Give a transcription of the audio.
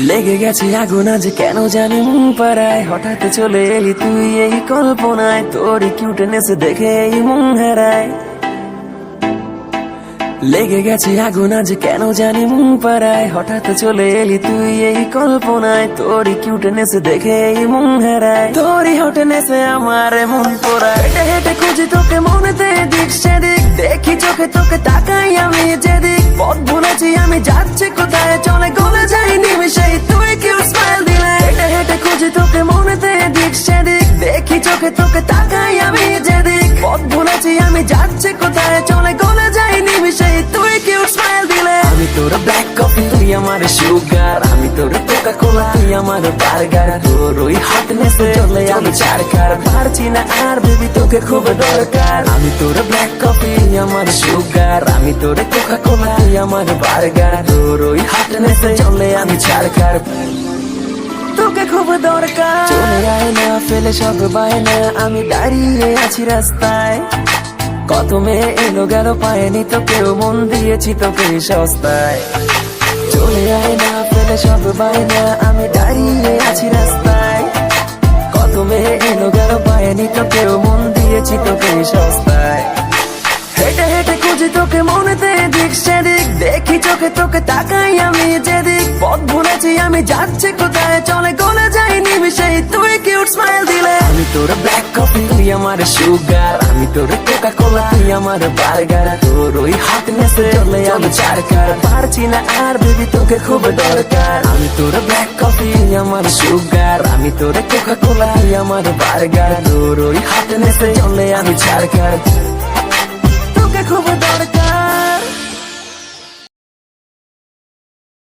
লেগে গেছে আগুন আজ কেন জানি মন পাড়ায়, হঠাৎ চলে এলি তুই এই কল্পনায়, তোর কিউটনেস দেখে এই মন হারায়। লেগে গেছে আগুন আজ কেন জানি মন পাড়ায়, হঠাৎ চলে এলি তুই এই কল্পনায়, তোর কিউটনেস দেখে এই মন হারায়। তোরই হটনেসে আমার মন পোড়ায়, হেঁটে হেঁটে খুঁজি তোকে মনেতে দিক সেদিক, দেখি চোখে তোকে তাকাই আমি যেদিক, পথ ভুলেছি আমি যাচ্ছি কোথায়, চলে গলে যাই নিমিশেই তুই কিউট স্মাইল দিলে। হেঁটে হেঁটে খুঁজি তোকে মনেতে দিক সেদিক, দেখি চোখে তোকে তাকাই আমি যেদিক, পথ ভুলেছি আমি যাচ্ছি কোথায়, চলে গলে যাই নিমিশেই তুই কিউট স্মাইল দিলে। আমি তোর ব্ল্যাক কফি তুই আমার সুগার, আমি তোর কোকা কোলা তুই আমার বার্গার, তোর ওই হটনেসে চলে আমি চারকার, পারছি না আর বেবি তোকে খুব দরকার। আমি তোর ব্ল্যাক কফি আমার সুগার, আমি তোর কোকা কোলা তুই আমার বার্গার, তোর ওই হটনেসে চলে আমি চারকার, তোকে খুব দরকার। চলে আয় না ফেলে সব বায়না, আমি দাঁড়িয়ে আছি রাস্তায়, কত মেয়ে এলো গেল পায়নি তো কেউ, মন দিয়েছি তোকে সস্তায়। চলে আয় না ফেলে সব বায়না, আমি দাঁড়িয়ে আছি রাস্তায়, কত মেয়ে এলো গেল পায়নি তো কেউ, মন দিয়েছি তোকে সস্তায়। হেঁটে হেঁটে খুঁজি তোকে মনেতে দিক সেদিক, দেখি চোখে তোকে তাকাই আমি যেদিক, পথ ভুলেছি আমি যাচ্ছি কোথায়, চলে গলে যাই নিমিশেই তুই কিউট স্মাইল দিলে। আমি তোর ব্ল্যাক কফি তুই আমার সুগার, আমি তোর কোকা কোলা তুই আমার বার্গার, তোর ওই হটনেসে চলে আমি চারকার, পারছি না আর বেবি তোকে খুব দরকার। আমি তোর ব্ল্যাক কফি আমার সুগার, আমি তোর কোকা কোলা তুই আমার বার্গার, তোর ওই হটনেসে চলে আমি চারকার।